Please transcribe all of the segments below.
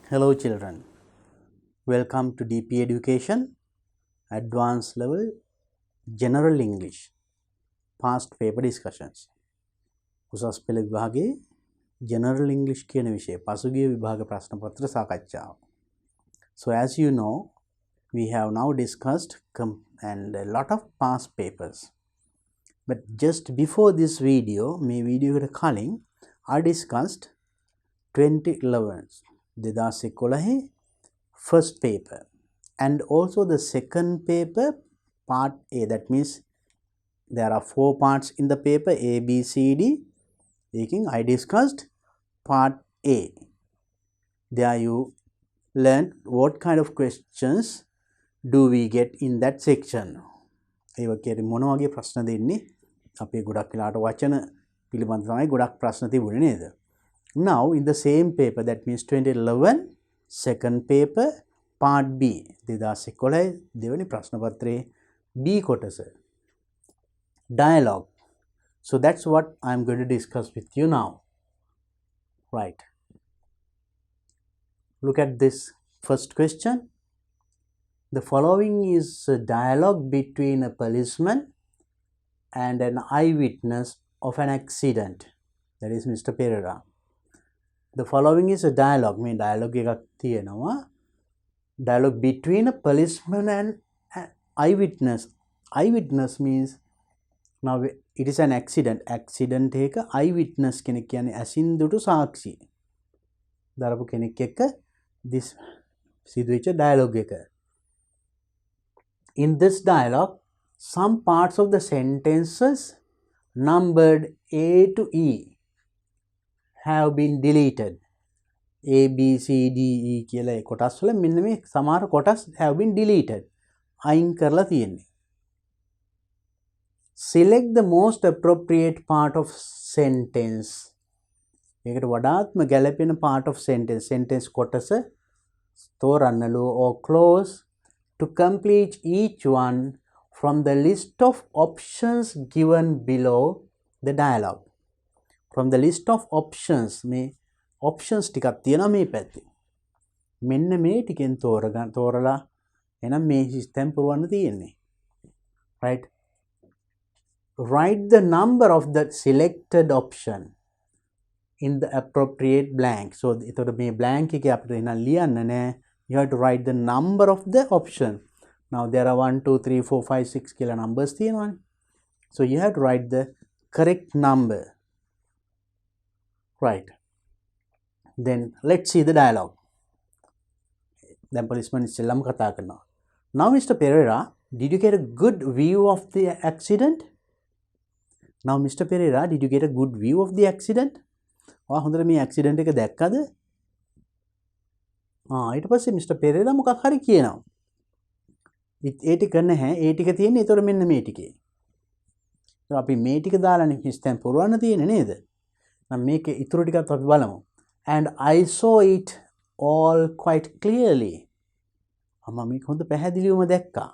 Hello children, welcome to DP Education, Advanced Level, General English, Past Paper Discussions. උසස් පෙළ විභාගයේ General English කියන විෂය පසුගිය විභාග ප්‍රශ්න පත්‍ර සාකච්ඡාව. So as you know, we have now discussed and a lot of past papers. But just before this video, මේ වීඩියෝ එකට කලින් I discussed 2011 2011 first paper and also the second paper part A. That means there are 4 parts in the paper A, B, C, D. I discussed part A. There you learned what kind of questions do we get in that section. ඒ වගේ මොන වගේ ප්‍රශ්න දෙන්නේ අපේ ගොඩක් වෙලාට වචන පිළිබඳ තමයි ගොඩක් ප්‍රශ්න තිබුණේ නේද? Now in the same paper, that means 2011 second paper part B 2011 දෙවෙනි ප්‍රශ්න පත්‍රයේ B කොටස dialogue. So that's what I'm going to discuss with you now. Right. Look at this first question. The following is a dialogue between a policeman and an eyewitness of an accident. That is Mr. Pereira. The following is a dialogue. මේ dialogue එකක් තියෙනවා. Dialogue between a policeman and an eyewitness. Eyewitness means now it is an accident. Accident එක eyewitness කෙනෙක් කියන්නේ ඇසින් දුටු සාක්ෂි. දරපු කෙනෙක් එක්ක this සිදුවෙච්ච dialogue එක. In this dialogue, some parts of the sentences numbered A to E have been deleted. A, B, C, D, E කියලා ඒ කොටස් වල මෙන්න මේ සමහර කොටස් have been deleted. අයින් කරලා තියෙන්නේ. Select the most appropriate part of sentence. ඒකට වඩාත්ම ගැළපෙන part of sentence. Sentence කොටස තෝරන්නලු or clause to complete each one from the list of options given below the dialogue. From the list of options, මේ options ටිකක් තියෙනවා මේ පැත්තේ. මෙන්න මේ ටිකෙන් තෝරලා එහෙනම් මේ සිස්ටම් පුරවන්න තියෙන්නේ. Right? Write the number of the selected option in the appropriate blank. So එතකොට මේ blank එකේ අපිට එහෙනම් ලියන්න නෑ. You have to write the number of the option. Now there are 1 2 3 4 5 6 කියලා numbers තියෙනවානේ. So you have to write the correct number. Right. Then let's see the dialogue. Then policeman is sellam katha karනවා. Now Mr. Pereira, did you get a good view of the accident? Now Mr. Pereira, did you get a good view of the accident? ඔයා හොඳට මේ accident එක දැක්කද? ඊට පස්සේ Mr. Pereira මොකක් හරි කියනවා. ඒ ටික නැහැ. ඒ ටික තියෙන්නේ ඒතර මෙන්න මේ ටිකේ. අපි මේ ටික දාලානේ හිස්තැන් පුරවන්න තියෙන්නේ නේද? නම් මේකේ ඉතුරු ටිකත් අපි බලමු. And I saw it all quite clearly. මම මේක හොඳ පැහැදිලිවම දැක්කා.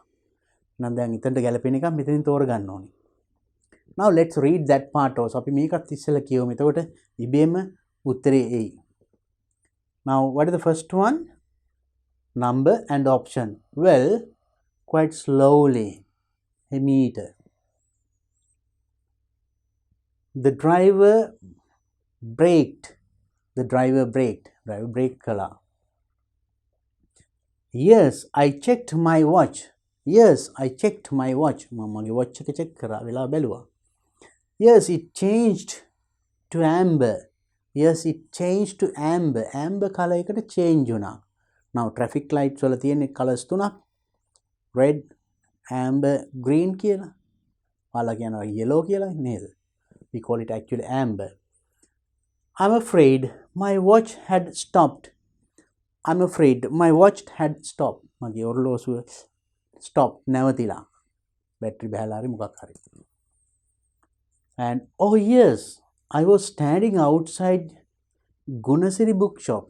නම් දැන් ඉතින්ට ගැලපෙන එකක් මෙතනින් තෝරගන්න ඕනේ. Now let's read that part also. අපි මේකත් ඉස්සෙල්ලා කියවමු. එතකොට ඉබේම උත්තරේ එයි. Now what is the first one? Number and option. Well, quite slowly. A meter. The driver braked. Driver braked kala. Yes, I checked my watch. මමගේ watch එක check කරා වෙලා බැලුවා. Yes, it changed to amber. Amber color එකට change වුණා. Now traffic lights වල තියෙන colors තුනක්. Red, amber, green කියලා. ඔයාලා කියනවා yellow කියලා නේද? We call it actually amber. I'm afraid my watch had stopped. මගේ ඔරලෝසුව stop නැවතිලා. බැටරි බහලා හරි මොකක් හරි. And oh yes, I was standing outside Gunasiri bookshop.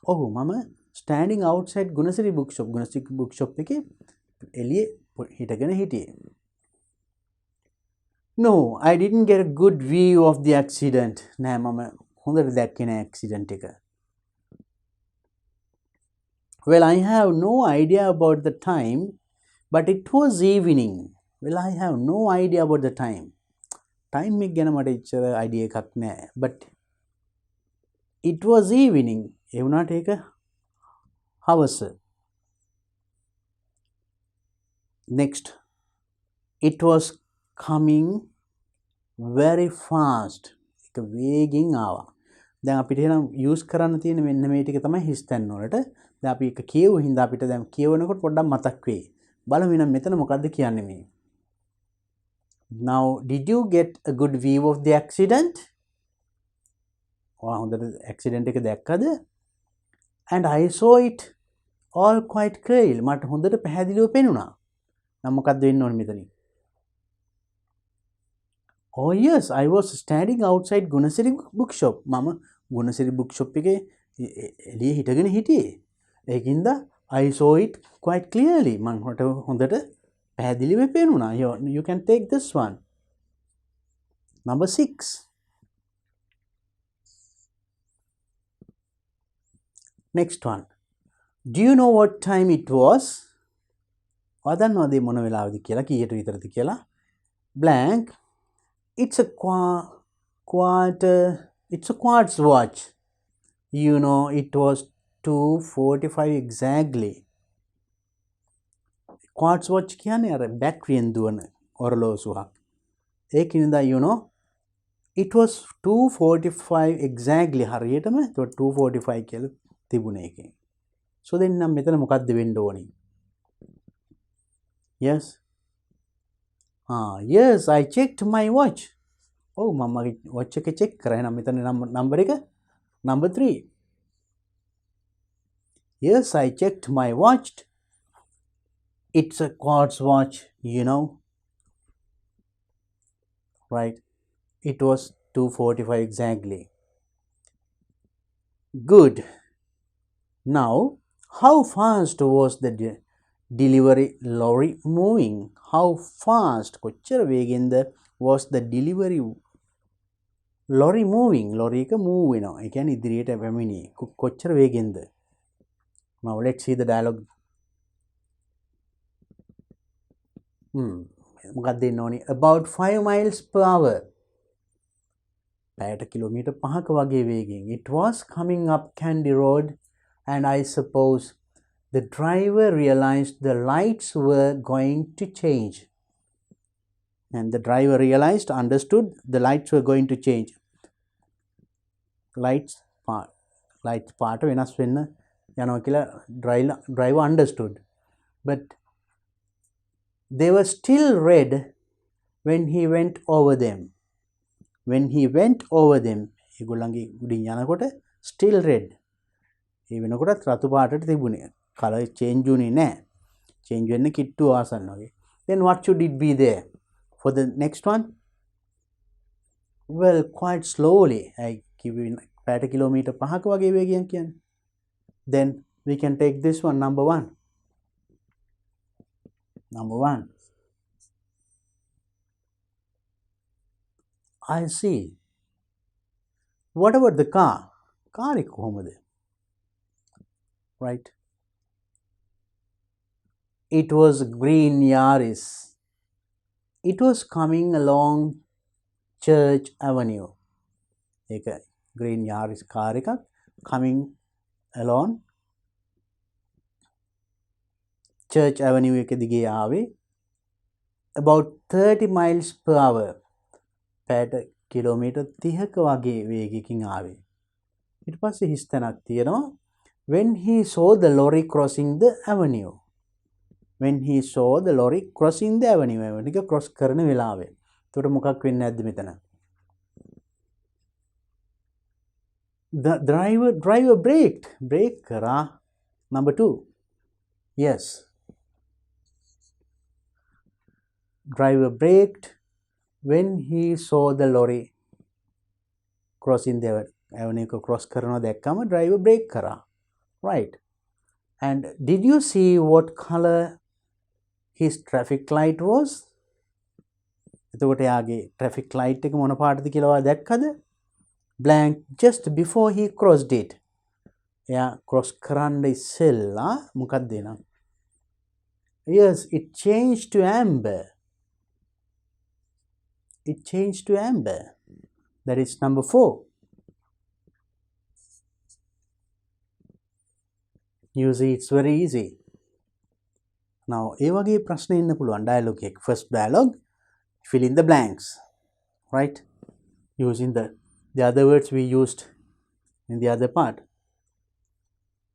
මම standing outside Gunasiri bookshop. Gunasiri bookshop එකේ එළියේ හිටගෙන හිටියේ. No, I didn't get a good view of the accident. නෑ මම හොඳට දැක්කේ නෑ accident එක. Well, I have no idea about the time, but it was evening. Well, I have no idea about the time. Time එක ගැන මට ඉච්චර idea එකක් නැහැ. But it was evening. ඒ වුණාට ඒක හවස. Next, it was coming very fast. ඒක වේගෙන් ආවා. දැන් අපිට එහෙනම් use කරන්න තියෙන මෙන්න මේ ටික තමයි හිස් තැන් වලට. දැන් අපි එක කියවු හින්දා අපිට දැන් කියවනකොට පොඩ්ඩක් මතක් වෙයි. බලමු නම් මෙතන මොකද්ද කියන්නේ මේ. Now, did you get a good view of the accident? ඔයා හොඳට accident එක දැක්කද? And I saw it all quite clearly. මට හොඳට පැහැදිලිව පෙනුණා. නම් මොකද්ද වෙන්න ඕනේ මෙතනින්? Oh yes, I was standing outside Gunasiri bookshop. මම Gunasiri bookshop එකේ එළියේ හිටගෙන හිටියේ. ඒකින්ද I saw it quite clearly. මට හොඳට පැහැදිලිව පෙනුණා. You can take this one. Number 6. Next one. Do you know what time it was? ඔයා දන්නවද මොන වෙලාවද කියලා කීයට විතරද කියලා? Blank. It's a quartz watch. You know, it was 2:45 exactly. Quartz watch කියන්නේ අර බැටරියෙන් දුවන ඔරලෝසුවක්. ඒකින්ද you know, it was 2:45 exactly හරියටම 2:45 කියලා තිබුණේ එකේ. So then නම් මෙතන මොකක්ද වෙන්න ඕනේ? Yes. Yes, I checked my watch. Oh, මම මගේ watch එක check කරා. එහෙනම් මෙතන number එක number 3. Yes, I checked my watch. It's a quartz watch, you know. Right. It was 2:45 exactly. Good. Now, how fast was the delivery lorry moving? How fast කොච්චර වේගෙන්ද was the delivery lorry moving? lorry එක move වෙනවා. ඒ කියන්නේ ඉදිරියට පැමිණියේ. කොච්චර වේගෙන්ද? Now let's see the dialogue. මොකක්ද දෙන්න ඕනේ? About 5 miles per hour. පැයට kilometre 5ක වගේ වේගෙන්. It was coming up Candy Road, and I suppose the driver realized the lights were going to change. And the driver understood the lights were going to change. Lights part වෙනස් වෙන්න යනවා කියලා driver understood. But they were still red when he went over them. When he went over them, ඒගොල්ලන්ගේ උඩින් යනකොට still red. ඒ වෙනකොටත් රතු පාටට තිබුණේ. Color change උනේ නැහැ. Change වෙන්න කිට්ටු ආසන්න වගේ. Then what should it be there? For the next one? Well, quite slowly. I give you පැයට කිලෝමීටර් 5ක වගේ වේගයෙන් කියන්නේ. Then we can take this one, number 1. Number 1. I see. What about the car? Car එක කොහොමද? Right. It was green Yaris. It was coming along Church Avenue. ඒක green Yaris car එකක් coming along Church Avenue එක දිගේ ආවේ. About 30 miles per hour. පැයට kilometre 30ක වගේ වේගයකින් ආවේ. ඊට පස්සේ හිස් තැනක් තියෙනවා. When he saw the lorry crossing the avenue. When he saw the lorry crossing the avenue. ඒක cross කරන වෙලාවේ. එතකොට මොකක් වෙන්නේ නැද්ද මෙතන? The driver braked. Brake කරා. Number 2. Yes. Driver braked when he saw the lorry crossing the avenue cross කරනවා දැක්කම driver brake කරා. Right. And did you see what color his traffic light was? එතකොට යාගේ traffic light එක මොන පාටද කියලා ඔයා දැක්කද? Blank. Just before he crossed it. එයා ක්‍රොස් කරන්න ඉස්සෙල්ලා මොකක්ද දෙනවා? Yes, it changed to amber. It changed to amber. That is number 4. You see, it's very easy. Now, ඒ වගේ ප්‍රශ්න එන්න පුළුවන් dialogue එක. First dialogue, fill in the blanks, right? Using the other words we used in the other part,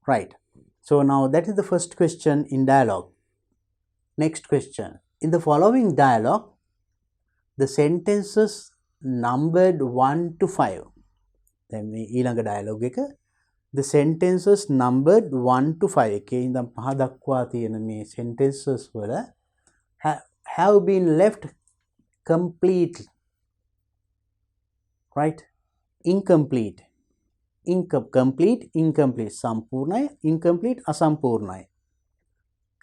right? So now that is the first question in dialogue. Next question. In the following dialogue, the sentences numbered 1 to 5. දැන් මේ ඊළඟ dialogue එක the sentences numbered 1 to 5 එකේ ඉඳන් 5 දක්වා තියෙන මේ sentences වල have been left complete, right? Incomplete, complete, incomplete, සම්පූර්ණයි, incomplete, අසම්පූර්ණයි.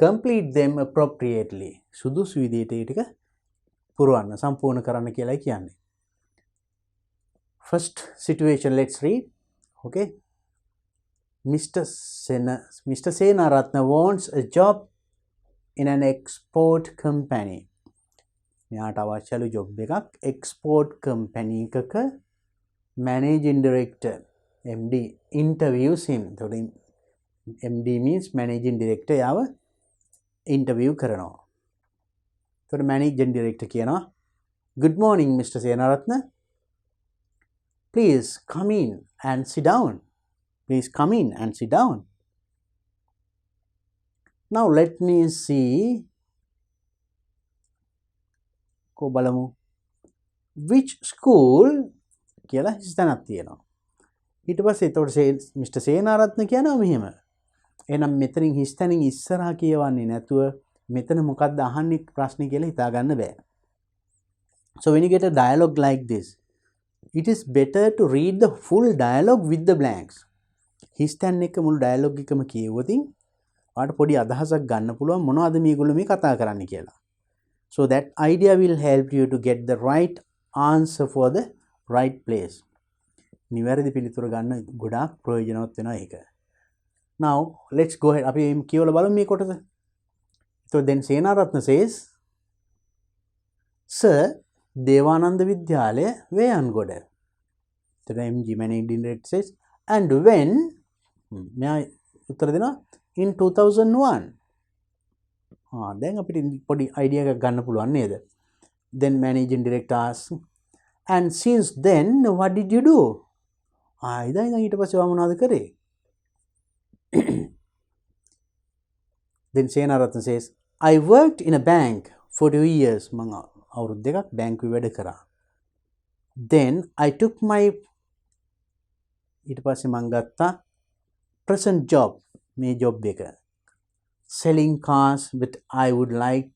Complete them appropriately. සුදුසු විදිහට ඒ ටික පුරවන්න, සම්පූර්ණ කරන්න කියලායි කියන්නේ. First situation, let's read. Okay. Mr. Senaratna wants a job in an export company. මෙයාට අවශ්‍යලු job එකක් export company එකක managing director MD interviews him. MD means managing director යාව interview කරනවා. එතකොට managing director කියනවා good morning Mr. Senaratna. Please come in and sit down. Please come in and sit down. Now let me see. Ko balamu. Which school කියලා හිතනක් තියෙනවා. ඊට පස්සේ එතකොට Mr. Senaratna කියනවා මෙහෙම. එහෙනම් මෙතනින් හිස්තනින් ඉස්සරහා කියවන්නේ නැතුව මෙතන මොකක්ද අහන්නේ ප්‍රශ්නේ කියලා හිතා ගන්න බෑ. So when you get a dialogue like this, it is better to read the full dialogue with the blanks. හිස්තැන් එක මුළු ඩයලොග් එකම කියවුවොතින් ඔයාලට පොඩි අදහසක් ගන්න පුළුවන් මොනවද මේගොල්ලෝ මේ කතා කරන්නේ කියලා. So that idea will help you to get the right answer for the right place. නිවැරදි පිළිතුර ගන්න ගොඩාක් ප්‍රයෝජනවත් වෙනවා ඒක. Now let's go ahead. අපි කියවලා බලමු මේ කොටස. So then Senaratna says, Sir, Devananda Vidyalaya, Veyangoda. The MG managing director says, and when මෙයා උත්තර දෙනවා in 2001. දැන් අපිට පොඩි idea එකක් ගන්න පුළුවන් නේද? Then managing director asks, and since then what did you do? ඉතින් ඊට පස්සේ ඔයා මොනවද කරේ? Then Senaratna says, I worked in a bank for 2 years. මම අවුරුදු දෙකක් බැංකුවේ වැඩ කරා. Then I took my ඊට පස්සේ මම ගත්තා present job මේ job එක selling cars, but I would like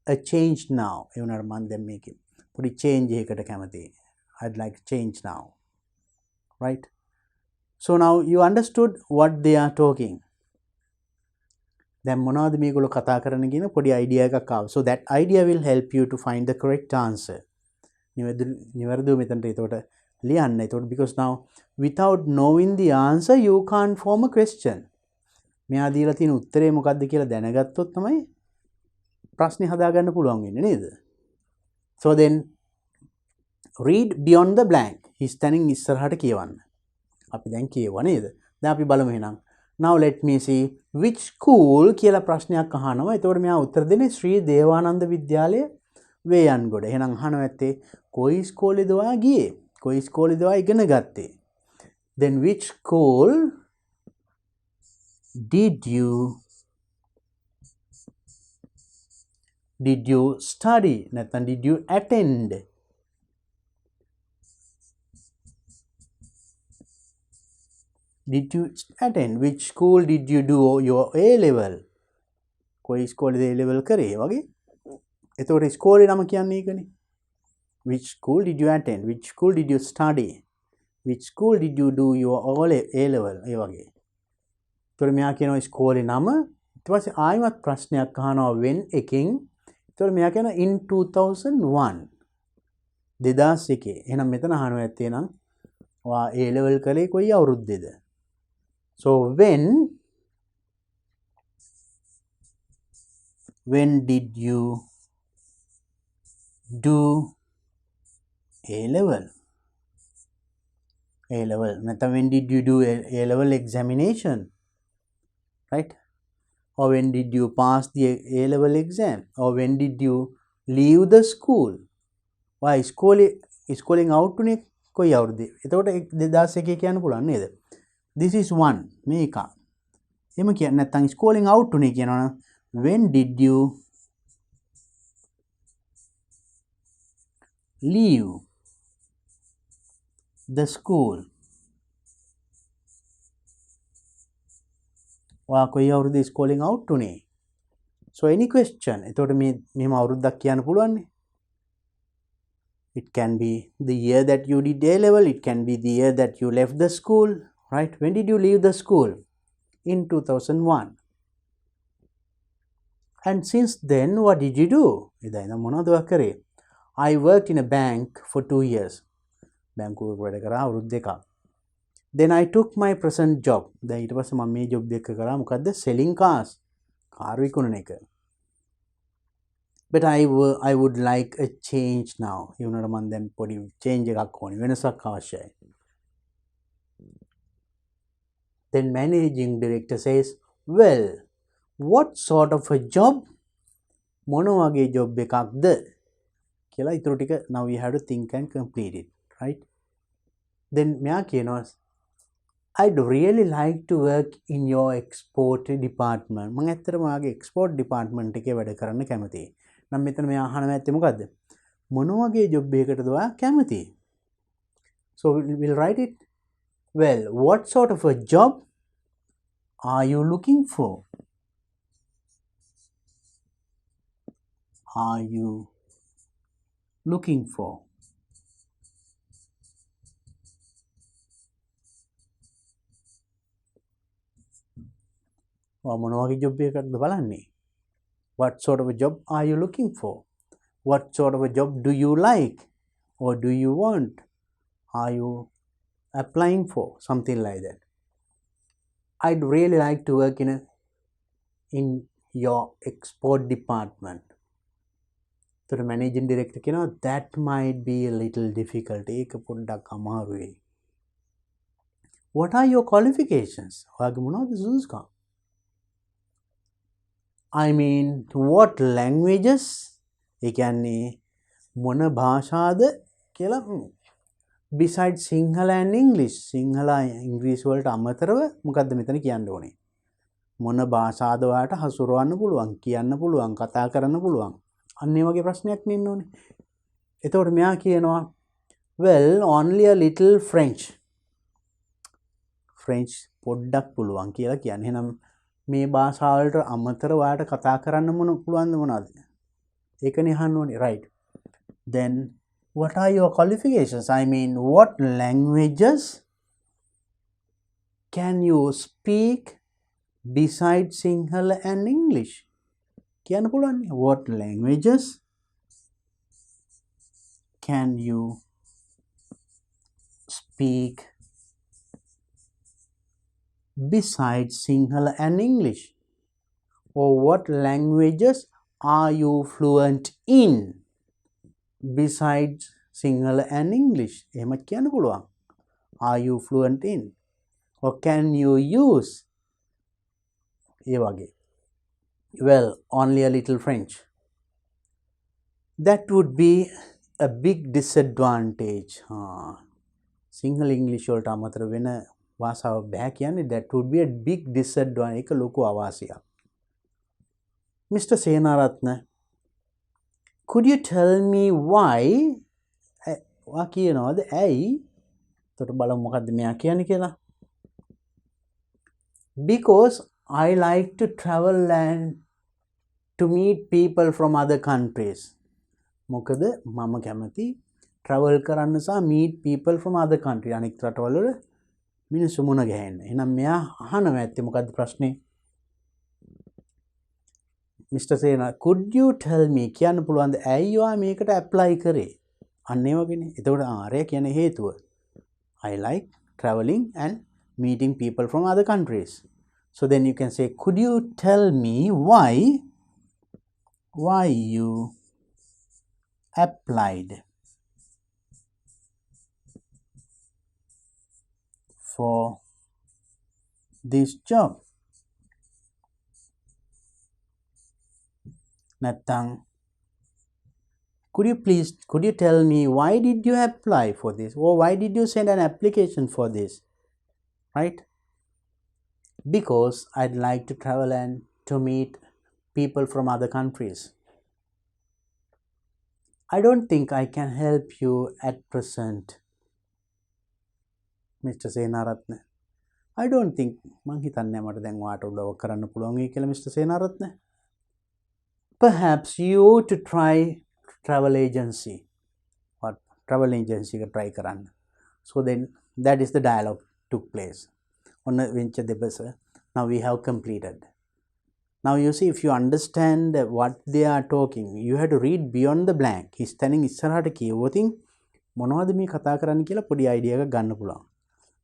a change now. ඒ වුණාට මම දැන් මේකේ පොඩි change එකකට කැමතියි. I'd like change now, right? So now you understood what they are talking. දැන් මොනවද මේගොල්ලෝ කතා කරන්න කියන පොඩි idea එකක් ආවා. So that idea will help you to find the correct answer. නිවැරදිව මෙතනට එතකොට ලියන්න. එතකොට because now without knowing the answer you can't form a question. මෙයා දීලා තියෙන උත්තරේ මොකක්ද කියලා දැනගත්තොත් තමයි ප්‍රශ්නේ හදාගන්න පුළුවන් වෙන්නේ නේද? So then read beyond the blank. හිස්තැනින් ඉස්සරහට කියවන්න. අපි දැන් කියවුවා නේද? දැන් අපි බලමු එහෙනම්. Now let me see which school කියලා ප්‍රශ්නයක් අහනවා. එතකොට මෙයා උත්තර දෙන්නේ ශ්‍රී දේවානන්ද විද්‍යාලය වේයන්ගොඩ. එහෙනම් අහනවා ඇත්තේ කොයි ස්කෝලේද ඔයා ගියේ? කොයි ස්කෝලේද ඔයා ඉගෙන ගත්තේ? Then which school did you study? නැත්නම් did you attend? Did you attend? Which school did you do your A level? කොයි ස්කෝලේද A level කරේ වගේ. එතකොට ස්කෝලේ නම කියන්නේ ඒකනේ. Which school did you attend? Which school did you study? Which school did you do your A level? ඒ වගේ. එතකොට මෙයා කියනවා ස්කෝලේ නම. ඊට පස්සේ ආයෙමත් ප්‍රශ්නයක් අහනවා when එකෙන්. එතකොට මෙයා කියනවා in 2001. 2001. එහෙනම් මෙතන අහනවා ඇත්තේ නම් ඔයා A level කළේ කොයි අවුරුද්දේද? So when did you do A level? A level. නැත්නම් when did you do A level examination? Right? Or when did you pass the A level exam? Or when did you leave the school? Why schooling out උනේ කොයි අවුරුද්දේ? එතකොට 2001 කියන්න පුළුවන් නේද? This is one මේක. එහෙම කියන්නේ නැත්නම් schooling out උනේ කියනවනම් when did you leave the school? ඔයා කොයි අවුරුද්දේ schooling out උනේ? So any question. එතකොට මෙහෙම අවුරුද්දක් කියන්න පුළුවන්නේ. It can be the year that you did A level, it can be the year that you left the school, right? When did you leave the school? In 2001. And since then, what did you do? I worked in a bank for 2 years. Then I took my present job. ඊට පස්සේ මම මේ job එක කරා මොකද්ද? Selling cars. Car විකුණන එක. But I would like a change now. You know, මම දැන් පොඩි change එකක් ඕනේ. වෙනසක් අවශ්‍යයි. Then managing director says, well, what sort of a job? මොන වගේ job එකක්ද? කියලා ඊටු ටික now we have to think and complete it, right? Then මෙයා කියනවා I'd really like to work in your export department. මම ඇත්තටම ඔයාගේ export department එකේ වැඩ කරන්න කැමතියි. නම් මෙතන මෙයා අහනවා ඇත්තේ මොකද්ද? මොන වගේ job එකකටද ඔයා කැමති? So we'll write it. Well, what sort of a job are you looking for? Are you looking for? මොන වගේ job එකකටද බලන්නේ? What sort of a job are you looking for? What sort of a job do you like or do you want? Are you applying for? Something like that. I'd really like to work in your export department. So the managing director කියනවා that might be a little difficult. ඒක පොඩ්ඩක් අමාරුයි. What are your qualifications? ඔයාගේ මොනවද සුදුසුකම්? I mean, what languages? ඒ කියන්නේ මොන භාෂාද කියලා besides Sinhala and English. Sinhala ඉංග්‍රීසි වලට අමතරව මොකද්ද මෙතන කියන්න ඕනේ? මොන භාෂාද ඔයාලට හසුරවන්න පුළුවන්, කියන්න පුළුවන්, කතා කරන්න පුළුවන්. අන්න ඒ වගේ ප්‍රශ්නයක් නෙන්න ඕනේ. එතකොට මෙයා කියනවා well, only a little French. French පොඩ්ඩක් පුළුවන් කියලා කියන්නේ. එහෙනම් මේ භාෂාවලට අමතරව ඔයාලට කතා කරන්න පුළුවන්ද මොනවද? ඒකනේ අහන්න ඕනේ, right? Then what are your qualifications? I mean, what languages can you speak besides Sinhala and English? කියන්න පුළුවන්. What languages can you speak besides Sinhala and English? Or what languages are you fluent in besides Sinhala and English? එහෙම කියන්න පුළුවන්. Are you fluent in? Or can you use? ඒ වගේ. Well, only a little French. That would be a big disadvantage. Sinhala English වලට අමතර වෙන භාෂාවක් බෑ කියන්නේ that would be a big disadvantage. ඒක ලොකු අවාසියක්. Mr. Senaratna, could you tell me why? වා කියනවාද ඇයි? එතකොට බලමු මොකද්ද මෙයා කියන්නේ කියලා. Because I like to travel and to meet people from other countries. මොකද මම කැමති travel කරන්න සහ meet people from other countries. අනෙක් රටවල වල මිනිස්සු මුණ ගැහෙන්න. එහෙනම් මෙයා අහනවා ඇත්තේ මොකද්ද ප්‍රශ්නේ? Mr. Sena, could you tell me කියන්න පුළුවන්ද ඇයි ඔයා මේකට apply කරේ? අන්න ඒ වගේනේ. එතකොට ආරය කියන්නේ හේතුව. I like traveling and meeting people from other countries. So then you can say, could you tell me why you applied for this job? Natang, could you tell me why did you apply for this, or why did you send an application for this? Right? Because I'd like to travel and to meet people from other countries. I don't think I can help you at present, Mr. Senaratne. I don't think මං හිතන්නේ මට දැන් ඔයාට උදව් කරන්න පුළුවන් වෙයි කියලා Mr. Senaratne. Perhaps you to try travel agency or travel agency එක try කරන්න. So then that is the dialogue took place. ඔන්න වෙච්ච දෙබස now we have completed. Now you see, if you understand what they are talking, you have to read beyond the blank. He's telling ඉස්සරහට කියවොතින් මොනවද මේ කතා කරන්න කියලා පොඩි idea එකක් ගන්න පුළුවන්.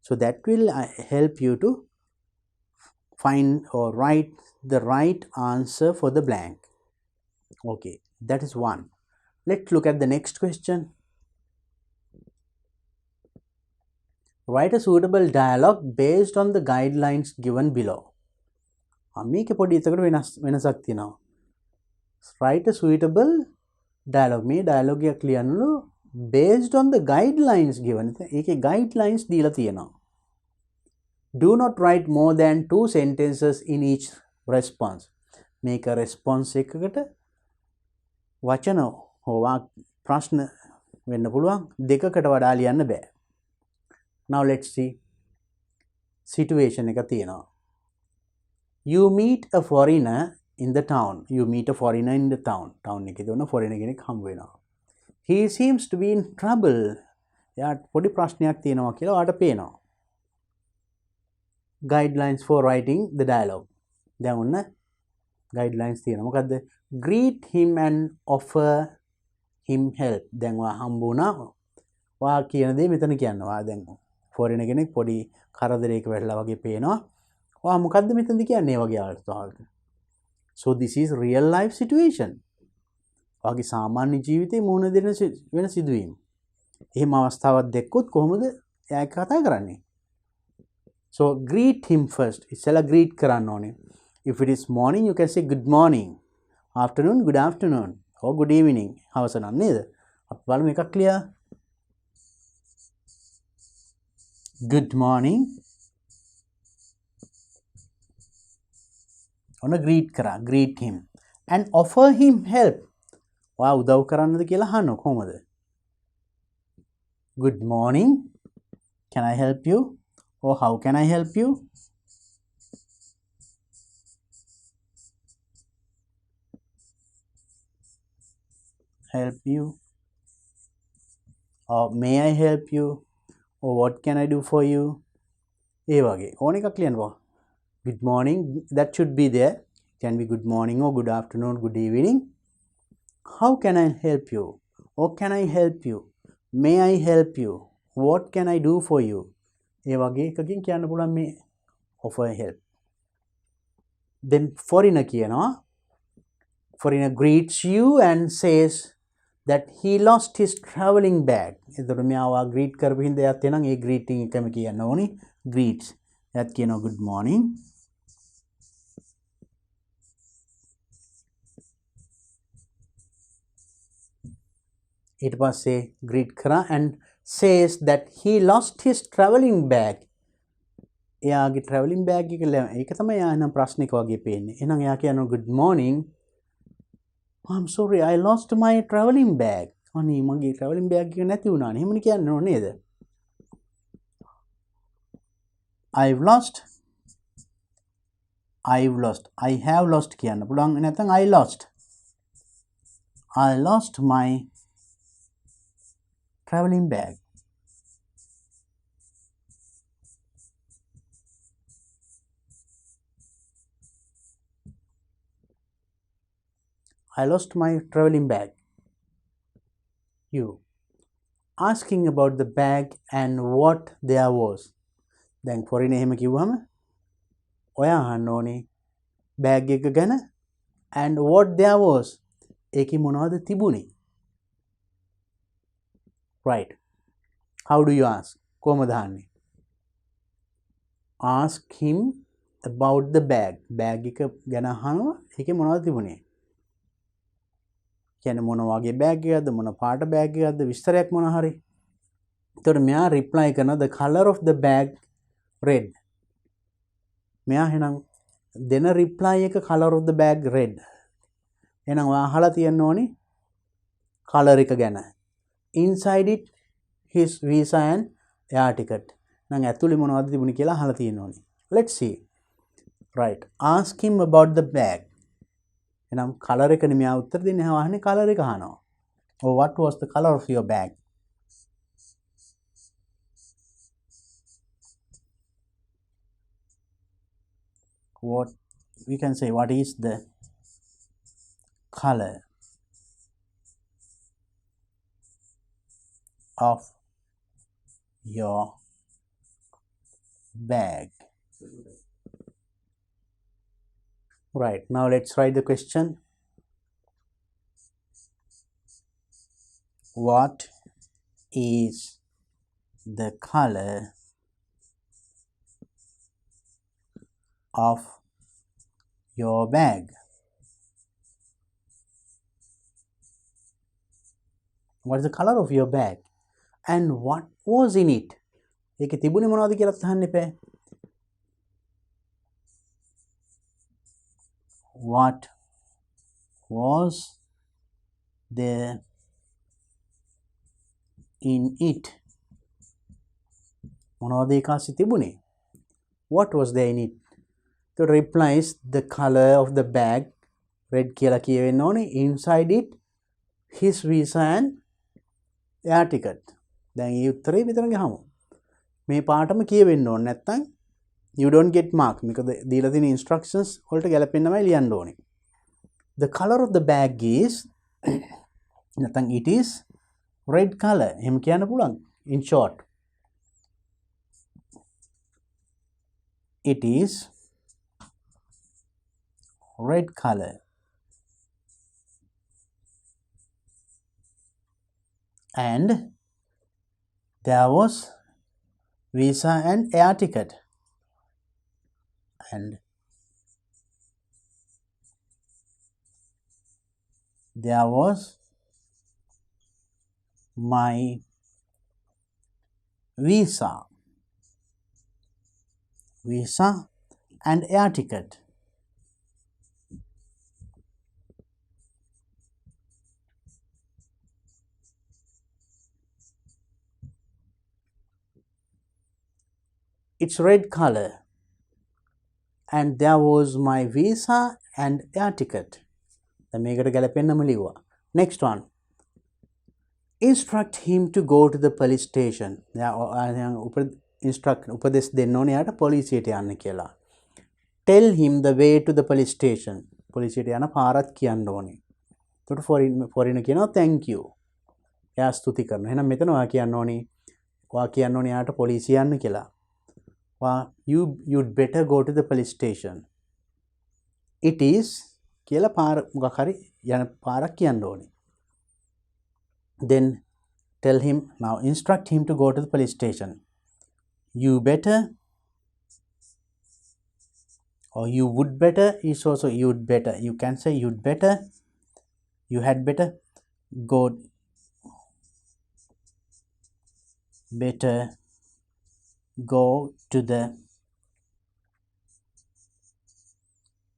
So that will help you to find or write the right answer for the blank. Okay, that is one. Let's look at the next question. Write a suitable dialogue based on the guidelines given below. මේක පොඩි එතකොට වෙනසක් තියෙනවා. Write a suitable dialogue. මේ dialogue එක ලියන්නලු based on the guidelines given. ඒකේ guidelines දීලා තියෙනවා. Do not write more than 2 sentences in each response. මේක response එකකට වචන හෝ ප්‍රශ්න වෙන්න පුළුවන්, දෙකකට වඩා ලියන්න බෑ. Now let's see situation එක තියෙනවා. You meet a foreigner in the town. You meet a foreigner in the town. Town එකේ තියෙන foreigner කෙනෙක් හම්බ වෙනවා. He seems to be in trouble. එයාට පොඩි ප්‍රශ්නයක් තියෙනවා කියලා ඔයාට පේනවා. Guidelines for writing the dialogue. දැන් ඔන්න guidelines තියෙනවා. මොකද්ද? Greet him and offer him help. දැන් ඔයා හම්බ වුණා. ඔයා කියන දේ මෙතන කියන්න. ඔයා දැන් foreigner කෙනෙක් පොඩි කරදරයක වැටලා වගේ පේනවා. ඔයා මොකද්ද මෙතනදී කියන්නේ වගේ අවස්ථාවකට. So this is real life situation. ඔයාගේ සාමාන්‍ය ජීවිතේ මුහුණ දෙන වෙන සිදුවීම්. එහෙම අවස්ථාවක් දැක්කොත් කොහොමද එයා කතා කරන්නේ? So greet him first. ඉස්සෙල්ලා greet කරන්න ඕනේ. If it is morning, you can say good morning. Afternoon, good afternoon. Or good evening. හවස නම් නේද? අපි බලමු එකක් clear. Good morning. ඔන්න greet කරා. Greet him. And offer him help. ඔයා උදව් කරන්නද කියලා අහනවා කොහොමද? Good morning. Can I help you? Or how can I help you? Help you. Or may I help you? Or what can I do for you? ඒ වගේ ඕන එකක් ලියනවා. Good morning, that should be there. Can be good morning or good afternoon, good evening. How can I help you? Or can I help you? May I help you? What can I do for you? ඒ වගේ එකකින් කියන්න පුළුවන් මේ offer help. Then foreigner කියනවා. Foreigner greets you and says that he lost his traveling bag. එතකොට මෙයාව greet කරපු හින්දා එයාත් එනං ඒ greeting එකම කියන්න ඕනි. Greets. එයාත් කියනවා good morning. ඊට පස්සේ greet කරා and says that he lost his traveling bag. එයාගේ traveling bag එක ඒක තමයි එයා නම් ප්‍රශ්නික වගේ පේන්නේ. එහෙනම් එයා කියනවා good morning. I'm sorry, I lost my traveling bag. අනේ මගේ traveling bag එක නැති වුණානේ. එහෙමනේ කියන්න ඕනේ නේද? I've lost. I have lost කියන්න පුළුවන්. නැත්නම් I lost. I lost my traveling bag. I lost my traveling bag. You. Asking about the bag and what there was. දැන් foreign එහෙම කිව්වම ඔයා අහන්න ඕනේ bag එක ගැන and what there was. ඒකේ මොනවද තිබුණේ? Right. How do you ask? කොහොමද අහන්නේ? Ask him about the bag. bag එක ගැන අහනවා. ඒකේ මොනවද තිබුණේ? කියන්නේ මොන වගේ bag එකක්ද, මොන පාට bag එකක්ද, විස්තරයක් මොන හරි. එතකොට මෙයා reply කරනවා the color of the bag red. මෙයා එහෙනම් දෙන reply එක color of the bag red. එහෙනම් ඔයා අහලා තියෙන්න ඕනි color එක ගැන. Inside it his visa and air ticket. නම් ඇතුලේ මොනවද තිබුණේ කියලා අහලා තියෙන්න ඕනි. Let's see. Right. Ask him about the bag. එහෙනම් color එකනේ මෙයා උත්තර දෙන්නේ. අහන්නේ color එක අහනවා. Oh, what was the color of your bag? What we can say, what is the color of your bag? Right, now let's write the question. What is the color of your bag? What is the color of your bag? And what was in it? ඒකේ තිබුණේ මොනවද කියලා අහන්න එපා. What was there in it? මොනවද ඒක ඇස්සේ තිබුණේ? What was there in it? The reply is the color of the bag red කියලා කියවෙන්න ඕනේ. Inside it his visa and air ticket. දැන් මේ උත්තරේ විතර ගහමු. මේ පාඩම කියවෙන්න ඕනේ නැත්නම් you don't get mark. මේක දීලා තියෙන instructions වලට ගැලපෙන්නමයි ලියන්න ඕනේ. The color of the bag is නැත්නම් it is red color. එහෙම කියන්න පුළුවන්. In short, it is red color. And there was visa and air ticket. And there was my visa and air ticket. It's red color and there was my visa and air ticket. දැන් මේකට ගැලපෙන්නම ලිව්වා. Next one. Instruct him to go to the police station. දැන් උපදෙස් දෙන්න ඕනේ යාට පොලිසියට යන්න කියලා. Tell him the way to the police station. පොලිසියට යන පාරත් කියන්න ඕනේ. එතකොට foreign කියනවා thank you. එයා ස්තුති කරනවා. එහෙනම් මෙතන ඔයා කියන්න ඕනේ යාට පොලිසිය යන්න කියලා. You'd better go to the police station. It is කියලා පාර මොකක් හරි යන පාරක් කියන්න ඕනේ. Then tell him, now instruct him to go to the police station. You better, or you would better is also you'd better. You can say you'd better, you had better go to the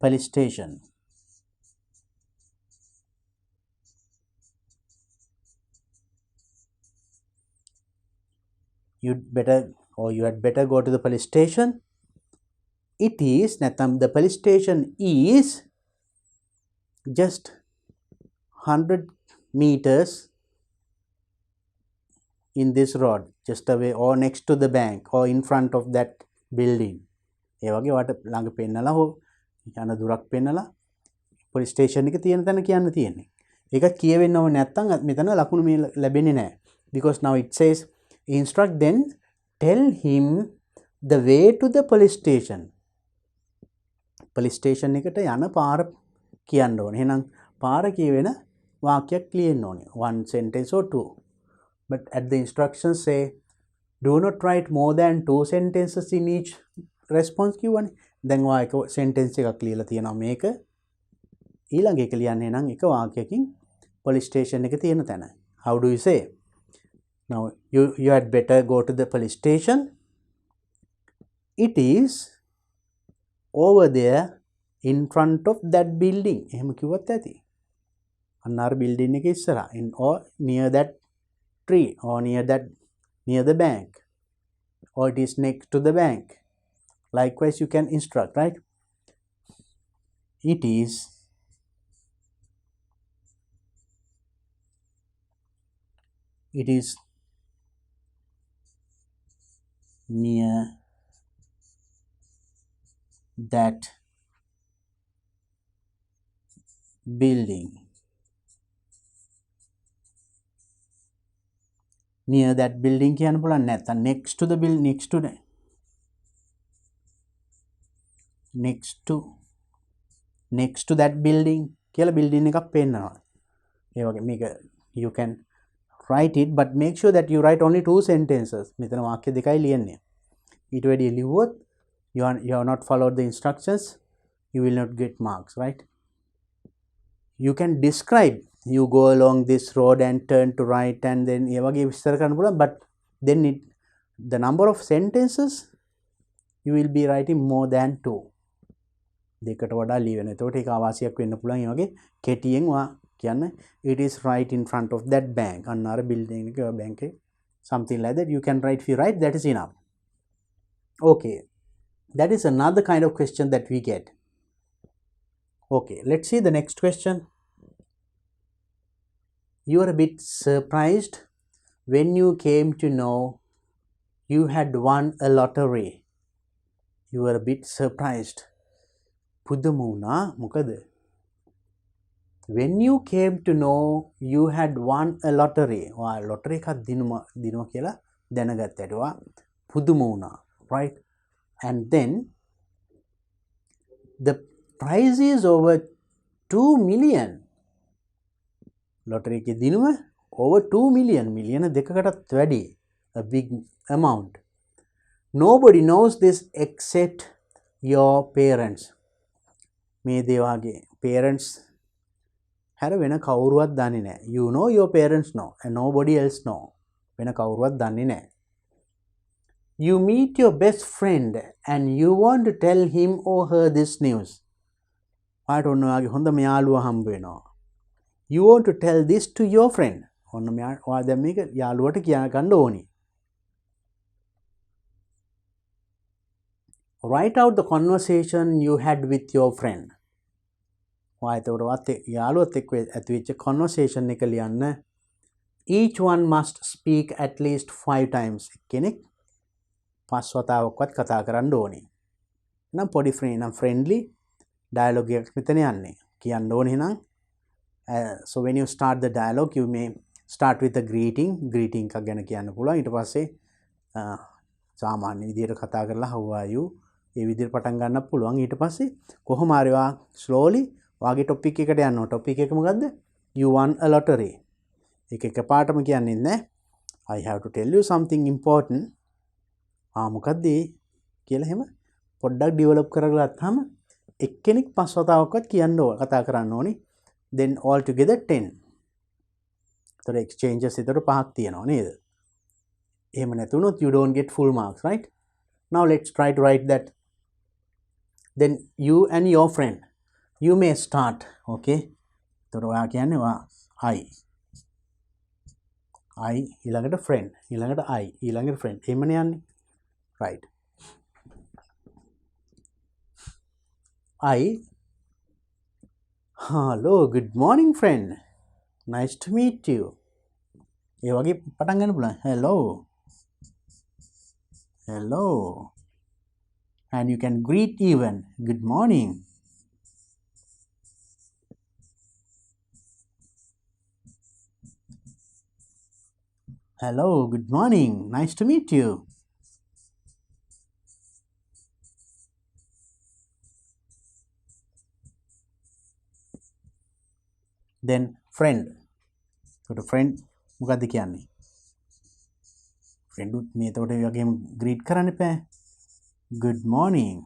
police station. You had better go to the police station. It is the police station is just 100 meters in this road, just away or next to the bank or in front of that building. ඒ වගේ වට ළඟ පෙන්නලා හෝ යන දුරක් පෙන්නලා police station එක තියෙන තැන කියන්න තියෙන්නේ. ඒක කියවෙන්න ඕනේ නැත්නම් මෙතන ලකුණු මේ ලැබෙන්නේ නැහැ. Because now it says instruct, then tell him the way to the police station. police station එකට යන පාර කියන්න ඕනේ. එහෙනම් පාර කියවෙන වාක්‍යයක් ලියන්න ඕනේ. one sentence or two. But at the instructions say do not write more than 2 sentences in each response කියවනේ. දැන් ඔයා එක sentence එකක් ලියලා තියෙනවා මේක. ඊළඟ එක ලියන්නේ නම් එක වාක්‍යයකින් police station එක තියෙන තැන. How do you say? Now you had better go to the police station. It is over there in front of that building. එහෙම කිව්වත් ඇති. අන්න අර building එක ඉස්සරහා. In or near that tree or near the bank. Or it is next to the bank. Likewise you can instruct, right? It is near that building. Near that building කියන්න පුළුවන් නැත්නම් next to the building, next to that building කියලා building එකක් පෙන්නනවා. ඒ වගේ මේක you can write it but make sure that you write only 2 sentences. මෙතන වාක්‍ය දෙකයි ලියන්නේ. ඊට වැඩි ලිව්වොත් you have not followed the instructions, you will not get marks, right? You can describe, you go along this road and turn to right and then ඒ වගේ විස්තර කරන්න පුළුවන්, but then the number of sentences you will be writing more than 2. දෙකට වඩා ලියවෙන. එතකොට ඒක අවාසියක් වෙන්න පුළුවන්. ඒ වගේ කෙටියෙන් වා කියන්න it is right in front of that bank. අන්න අර building එක bank එක something like that. You can write, if you write, that is enough. Okay, that is another kind of question that we get. Okay, let's see the next question. You are a bit surprised when you came to know you had won a lottery. You were a bit surprised. පුදුම වුණා මොකද? When you came to know you had won a lottery. ඔයා lottery එකක් දිනුවා කියලා දැනගත්තට ඔයා පුදුම වුණා, right? And then the prize is over 2 million. lottery එකේ දිනුව over 2 million, මිලියන දෙකකටත් වැඩි, a big amount. Nobody knows this except your parents. මේ දේවාගේ parents හැර වෙන කවුරුවත් දන්නේ නැහැ. You know your parents know and nobody else know. වෙන කවුරුවත් දන්නේ නැහැ. You meet your best friend and you want to tell him or her this news. ඔයාට ඔන්න ඔයාගේ හොඳම යාළුවා හම්බ වෙනවා. You want to tell this to your friend. ඔන්න ඔයා දැන් මේක යාළුවට කියන්න ඕනි. Write out the conversation you had with your friend. ඔයා එතකොට යාළුවත් එක්ක ඇතිවෙච්ච conversation එක ලියන්න. Each one must speak at least 5 times. කෙනෙක් 5 වතාවක්වත් කතා කරන්න ඕනේ. නම් පොඩි friendly dialogue එකක් මෙතන යන්නේ. කියන්න ඕනේ නම් so when you start the dialogue you may start with a greeting එකක් ගැන කියන්න පුළුවන්. ඊට පස්සේ සාමාන්‍ය විදිහට කතා කරලා how are you ඒ විදිහට පටන් ගන්න පුළුවන්. ඊට පස්සේ කොහොම හරි වා slowly වාගේ topic එකට යනවා. topic එක මොකද්ද? You won a lottery. ඒක එකපාරටම කියන්නේ නැහැ. I have to tell you something important. මොකද්ද කියලා එහෙම පොඩ්ඩක් develop කරගත්තාම එක්කෙනෙක් 5 වතාවක්වත් කියන්න ඕන කතා කරන්න ඕනි. Then all together 10. So exchanges එතකොට 5ක් තියෙනවා නේද? එහෙම නැතුනොත් you don't get full marks, right? Now let's try to write that. Then you and your friend, you may start, okay? එතකොට ඔයා කියන්නේ I ඊළඟට friend ඊළඟට I ඊළඟට friend එහෙමනේ යන්නේ, right? Hello, good morning friend, nice to meet you. ඒ වගේ පටන් ගන්න පුළුවන්. hello and you can greet even, good morning. Hello, good morning, nice to meet you. then friend. එතකොට friend මොකද්ද කියන්නේ? friend උත් මේ එතකොට ඒ වගේම greet කරන්න එපා. good morning.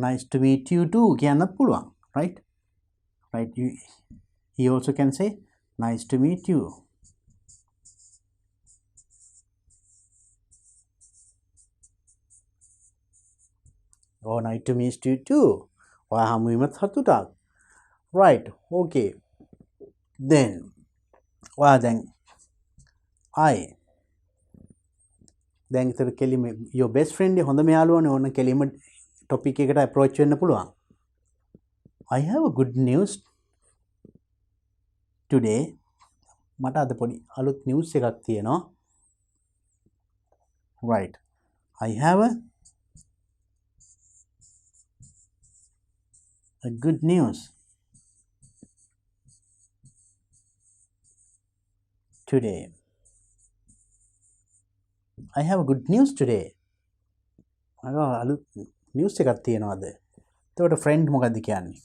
nice to meet you too කියන්නත් පුළුවන්. right? right, he also can say nice to meet you. oh nice to meet you too. ඔයා හමු වීමත් සතුටක්. right, okay. then ඔයා දැන් දැන් ඉතින් කෙලිම your best friend හොඳම යාළුවානේ ඕන කෙලිම topic එකට approach වෙන්න පුළුවන්. I have a good news today. මට අද පොඩි අලුත් news එකක් තියෙනවා. right, I have a good news today. I have a good news today. මම අලුත් news එකක් තියෙනවා අද. එතකොට friend මොකද්ද කියන්නේ?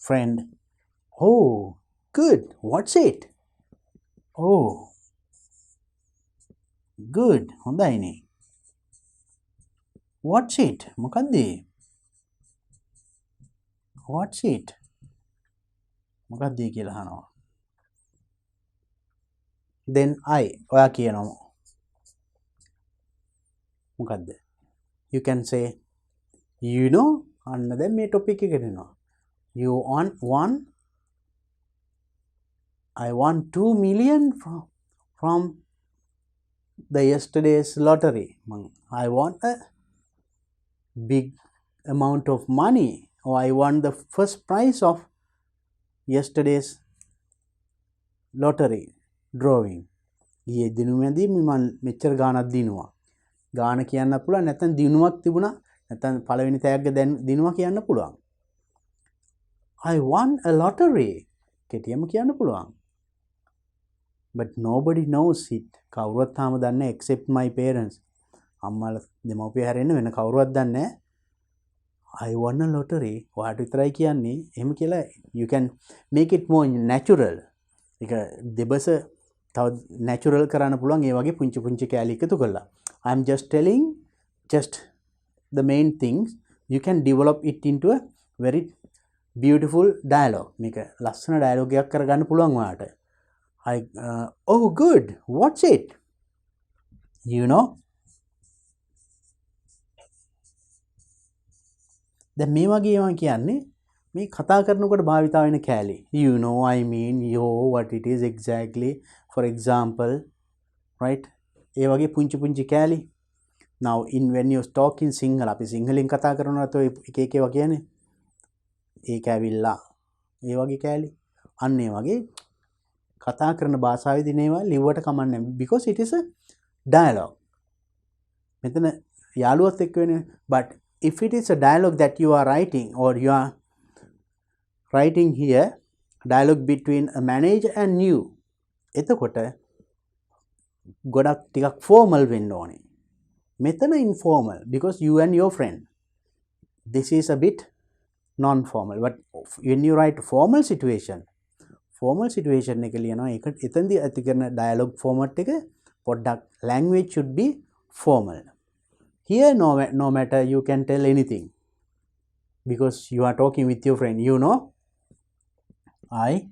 friend. oh good, what's it? oh good, හොඳයිනේ. what's it? මොකද්ද? what's it? මොකද්ද කියලා අහනවා. then ඔයා කියනවා මොකද්ද? you can say you know අන්න දැන් මේ topic එකට එනවා. you want I won 2 million from the yesterday's lottery. I won a big amount of money, or I won the first prize of yesterday's lottery drawing. ඊයේ දිනුමේදී මම මෙච්චර ගාණක් දිනුවා. ගාණ කියන්න පුළුවන් නැත්නම් දිනුවක් තිබුණා නැත්නම් පළවෙනි තෑග්ග දැන් දිනුවා කියන්න පුළුවන්. I won a lottery කෙටියම කියන්න පුළුවන්. but nobody knows it. කවුරුවත් තාම දන්නේ except my parents. අම්මාලා දෙමව්පිය හැරෙන්න වෙන කවුරුවත් දන්නේ නැහැ. I won a lottery. ඔයාට විතරයි කියන්නේ. එහෙම කියලා you can make it more natural. ඒක දෙබස තව natural කරන්න පුළුවන් ඒ වගේ පුංචි පුංචි කැලි එකතු කරලා. I am just telling just the main things. You can develop it into a very beautiful dialogue. මේක ලස්සන dialogue එකක් කරගන්න පුළුවන් ඔයාට. oh good, what's it? you know. දැන් මේ වගේ ඒවා කියන්නේ මේ කතා කරනකොට භාවිතා වෙන කැලේ. you know, I mean, yo, what it is exactly, for example, right? ඒ වගේ පුංචි පුංචි කැලේ. now when you talk in sinhala අපි සිංහලෙන් කතා කරනකොට ඔය එක එක ඒවා කියන්නේ ඒක ඇවිල්ලා ඒ වගේ කැලේ. අන්න ඒ වගේ කතා කරන භාෂාවේදී නේවා ලිව්වට කමන්නේ because it is a dialogue. මෙතන යාළුවත් එක්ක වෙන but if it is a dialogue that you are writing or you are writing here, dialogue between a manager and you, එතකොට ගොඩක් ටිකක් formal වෙන්න ඕනේ. මෙතන informal because you and your friend. This is a bit non-formal. But when you write formal situation එක ලියනවා ඒක එතනදී ඇති කරන dialogue format එක පොඩ්ඩක් language should be formal. Here no matter you can tell anything because you are talking with your friend. you know, I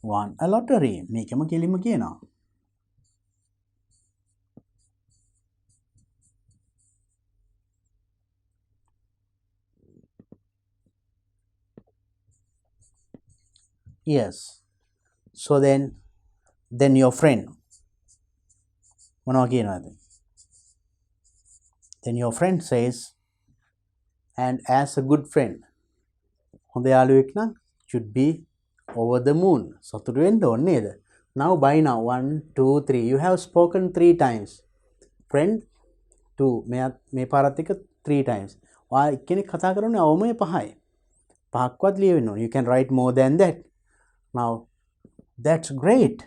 won a lottery. මේකම කෙලිම කියනවා. yes, so then your friend මොනවා කියනවාද? then your friend says, and as a good friend, හොඳ යාළුවෙක් නම් should be over the moon. සතුටු වෙන්න ඕනේ නේද? now by now 1 2 3 you have spoken 3 times. friend 2 මේ පාරත් එක 3 times. ඔයා එක්කෙනෙක් කතා කරන්නේ අවමයේ 5යි. 5ක්වත් ලියවෙන්න ඕනේ. you can write more than that. now that's great.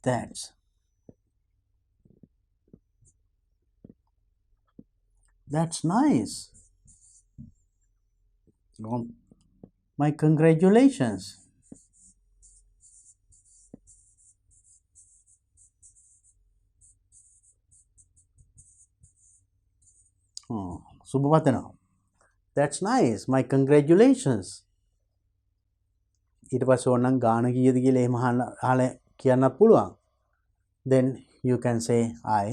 that's nice. My congratulations. සුබ පතනවා. That's nice. My congratulations. ඊට පස්සේ ඕනනම් ගාන කීයද කියලා එහෙම අහලා කියන්නත් පුළුවන්. Then you can say I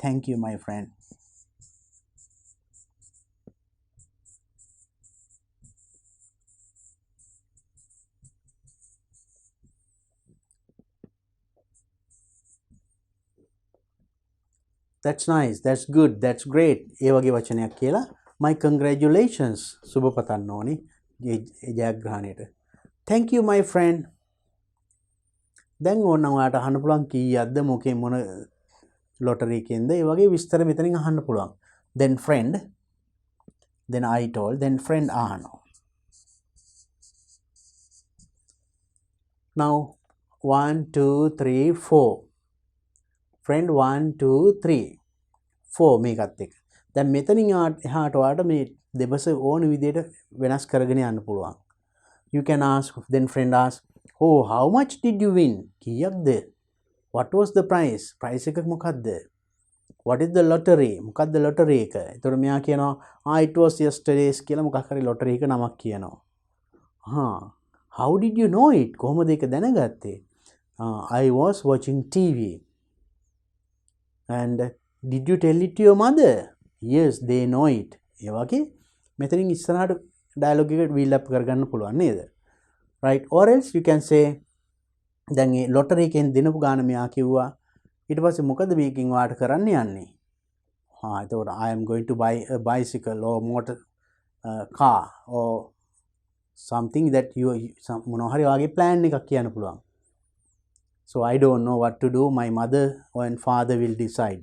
thank you my friend. That's nice. That's good. That's great. ඒ වගේ වචනයක් කියලා my congratulations සුබ පතන්න ඕනි ඒ ජයග්‍රහණයට. Thank you my friend. දැන් ඕනනම් ඔයාලට අහන්න පුළුවන් කීයක්ද මොකේ මොන ලොටරි එකෙන්ද ඒ වගේ විස්තර මෙතනින් අහන්න පුළුවන්. Then friend, then I told, then friend අහනවා. Now 1 2 3 4 friend 1 2 3 4 මේකත් එක්ක. දැන් මෙතනින් එහාට ඔයාලට මේ දෙබස ඕන විදිහට වෙනස් කරගෙන යන්න පුළුවන්. You can ask, then friend ask, oh how much did you win? කීයක්ද? What was the price? price එක මොකක්ද? What is the lottery? මොකක්ද lottery එක? එතකොට මෙයා කියනවා it was yesterday's කියලා මොකක් හරි lottery එක නමක් කියනවා. How did you know it? කොහොමද ඒක දැනගත්තේ? I was watching TV. And did you tell it to your mother? Yes, they know it. ඒ වගේ මෙතනින් ඉස්සරහට dialogue එක build up කරගන්න පුළුවන් නේද? Right? Or else you can say දැන් මේ lottery එකෙන් දිනපු ගාන මෙයා කිව්වා ඊට පස්සේ මොකද මේකෙන් ඔයාලට කරන්න යන්නේ? එතකොට I am going to buy a bicycle or motor car or something that you මොනවා හරි වගේ plan එකක් කියන්න පුළුවන්. So I don't know what to do. My mother and father will decide.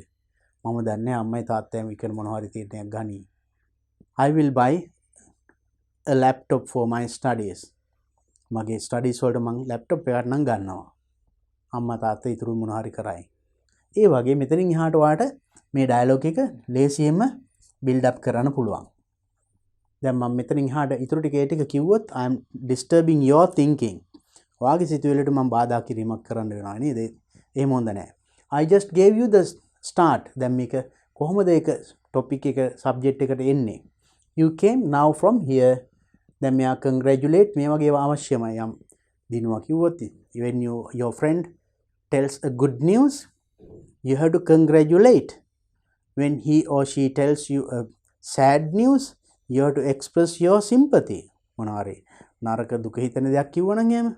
මම දන්නේ අම්මයි තාත්තයි විකන මොනවා හරි තීරණයක් ගනී. I will buy a laptop for my studies. මගේ studies වලට මම laptop එකක් නම් ගන්නවා. අම්මා තාත්තා ඉතුරු මොනවා හරි කරයි. ඒ වගේ මෙතනින් එහාට ඔයාලට මේ dialogue එක ලේසියෙන්ම build up කරන්න පුළුවන්. දැන් මම මෙතනින් එහාට ඉතුරු ටික ඒ ටික කිව්වොත් I am disturbing your thinking. ඔයාගේ සිතුවිල්ලට මම බාධා කිරීමක් කරන්න වෙනවා නේද? එහෙම හොඳ නැහැ. I just gave you the start. දැන් මේක කොහොමද ඒක topic එක subject එකට එන්නේ? You came now from here. දැන් මෙයා congratulate මේ වගේ අවශ්‍යමයි යම් දිනුවා කිව්වොත් when your friend tells a good news you have to congratulate. When he or she tells you a sad news you have to express your sympathy. මොනවාරි නරක දුක හිතෙන දෙයක් කිව්වනම් එහෙම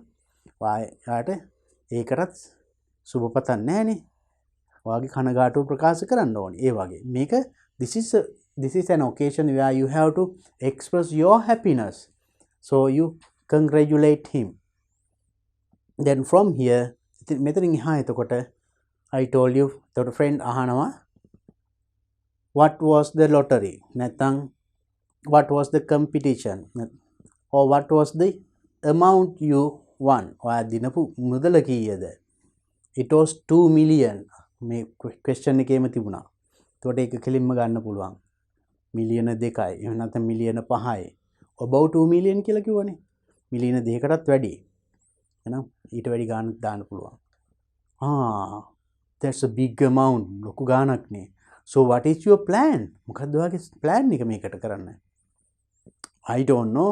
ඔයාට ඒකටත් සුබ පතන්නේ නැහනේ. ඔයාගේ කනගාටුව ප්‍රකාශ කරන්න ඕනේ. ඒ වගේ මේක this is an occasion where you have to express your happiness. So you congratulate him. Then from here මෙතනින් එහා එතකොට I told you the friend අහනවා what was the lottery? නැත්නම් what was the competition? Or what was the amount you won? ඔයා දිනපු මුදල කීයද? It was 2 million. මේ question එකේම තිබුණා. එතකොට ඒක කෙලින්ම ගන්න පුළුවන්. මිලියන 2යි. එහෙම නැත්නම් මිලියන 5යි. about 2 million කියලා කිව්වනේ. මිලියන 2කටත් වැඩි. එහෙනම් ඊට වැඩි ගාණක් දාන්න පුළුවන්. That's a big amount. ලොකු ගාණක් නේ. So what is your plan? මොකක්ද ඔයාගේ plan එක මේකට කරන්න? I don't know.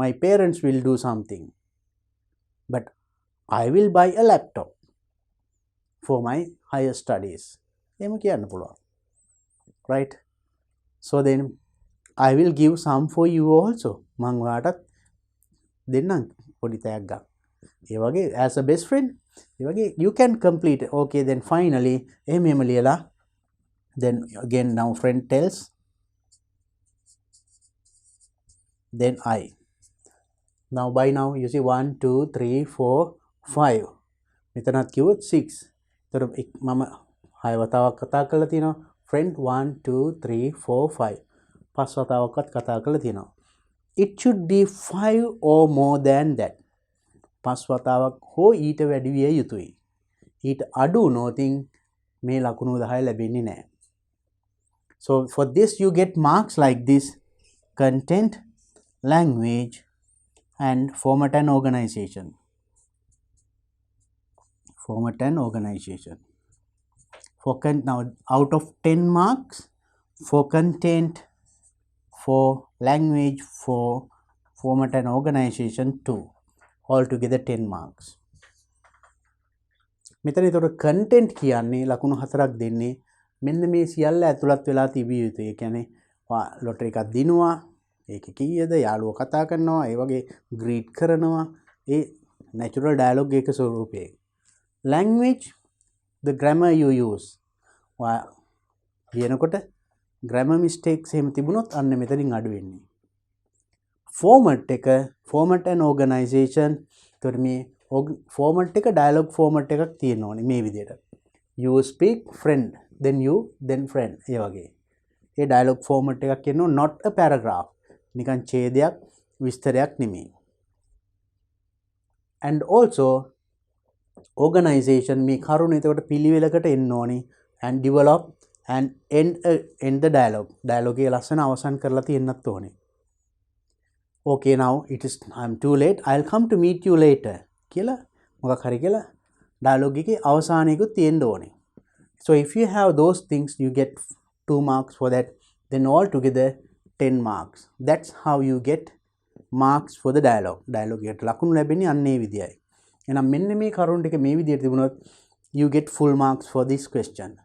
My parents will do something. But I will buy a laptop for my higher studies. එහෙම කියන්න පුළුවන්. Right? So then I will give some for you also. මං ඔයාටත් දෙන්නම් පොඩි තෑග්ගක්. ඒ වගේ as a best friend ඒ වගේ you can complete. Okay, then finally එහෙම ලියලා then again now friend tells then I. Now by now you see 1 2 3 4 5. මෙතනත් කිව්වොත් 6. එතකොට මම 6 වතාවක් කතා කරලා තියෙනවා. friend 1 2 3 4 5. 5 වතාවක්වත් කතා කරලා තියෙනවා. It should be 5 or more than that. 5 වතාවක් හෝ ඊට වැඩි විය යුතුයි. ඊට අඩු නොතින් මේ ලකුණු 10 ලැබෙන්නේ නැහැ. So for this you get marks like this: content, language and format and organization. Format and organization. Now out of 10 marks for content, for language, for format and organization 2, altogether 10 marks. මෙතන ඒතර content කියන්නේ ලකුණු 4ක් දෙන්නේ. මෙන්න මේ සියල්ල ඇතුළත් වෙලා තිබිය යුතුයි. ඒ කියන්නේ ලොටරි එකක් දිනුවා, ඒකේ කීයද, යාළුවෝ කතා කරනවා, ඒ වගේ greet කරනවා, ඒ natural dialogue එක ස්වරූපයේ. Language, the grammar you use. ලියනකොට grammar mistakes එහෙම තිබුණොත් අන්න මෙතනින් අඩු වෙන්නේ. format and organization. ඒතර මේ format එක dialogue format එකක් තියෙන්න ඕනේ මේ විදිහට. You speak friend, then you, then friend. ඒ වගේ. ඒ dialogue format එකක් කියනවා, not a paragraph. නිකන් ඡේදයක් විස්තරයක් නෙමෙයි. And also organization, මේ කරුණ එතකොට පිළිවෙලකට එන්න ඕනේ. And develop and end the dialogue. Dialogue එක ලස්සන අවසන් කරලා තියෙන්නත් ඕනේ. Okay, now I'm too late. I'll come to meet you later. කියලා මොකක් හරි කියලා dialogue එකේ අවසානයකුත් තියෙන්න ඕනේ. So if you have those things, you get 2 marks for that. Then altogether 10 marks. That's how you get marks for the dialogue. Dialogue එකට ලකුණු ලැබෙන්නේ අන්නේ විදියයි. එහෙනම් මෙන්න මේ කරුණ ටික මේ විදියට තිබුණොත් you get full marks for this question.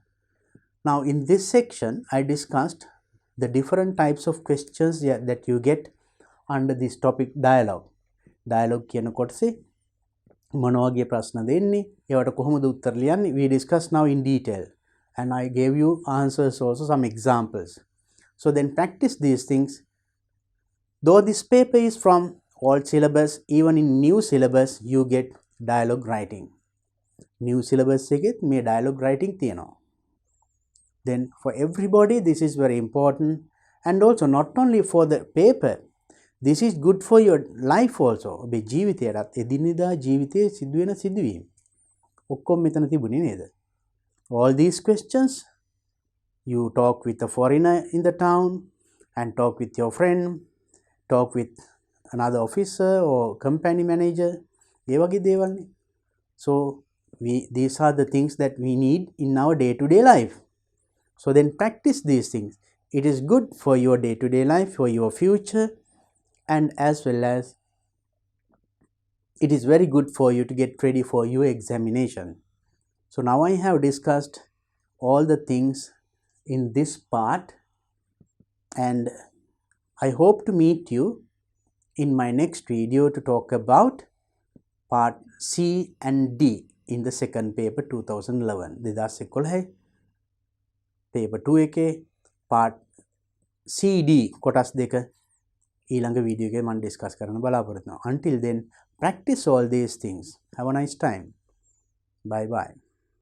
Now in this section I discussed the different types of questions that you get under this topic dialogue. Dialogue කියන කොටසේ මොන වගේ ප්‍රශ්න දෙන්නේ, ඒවට කොහොමද උත්තර ලියන්නේ, we discuss now in detail, and I gave you answers also, some examples. So then practice these things. Though this paper is from old syllabus, even in new syllabus you get dialogue writing. New syllabus එකෙත් මේ dialogue writing තියෙනවා. Then for everybody this is very important, and also not only for the paper, this is good for your life also. ඔබේ ජීවිතයටත් එදිනෙදා ජීවිතයේ සිදුවෙන සිදුවීම් ඔක්කොම මෙතන තිබුණේ නේද? All these questions, you talk with a foreigner in the town and talk with your friend, talk with another officer or company manager, ඒ වගේ දේවල්නේ. So these are the things that we need in our day-to-day life. So then practice these things. It is good for your day-to-day life, for your future, and as well as it is very good for you to get ready for your examination. So now I have discussed all the things in this part, and I hope to meet you in my next video to talk about part C and D in the second paper 2011. 2011 paper 2 එකේ part CD කොටස් දෙක ඊළඟ video එකේ මම discuss කරන්න බලාපොරොත්තු වෙනවා. Until then, practice all these things. Have a nice time. Bye bye.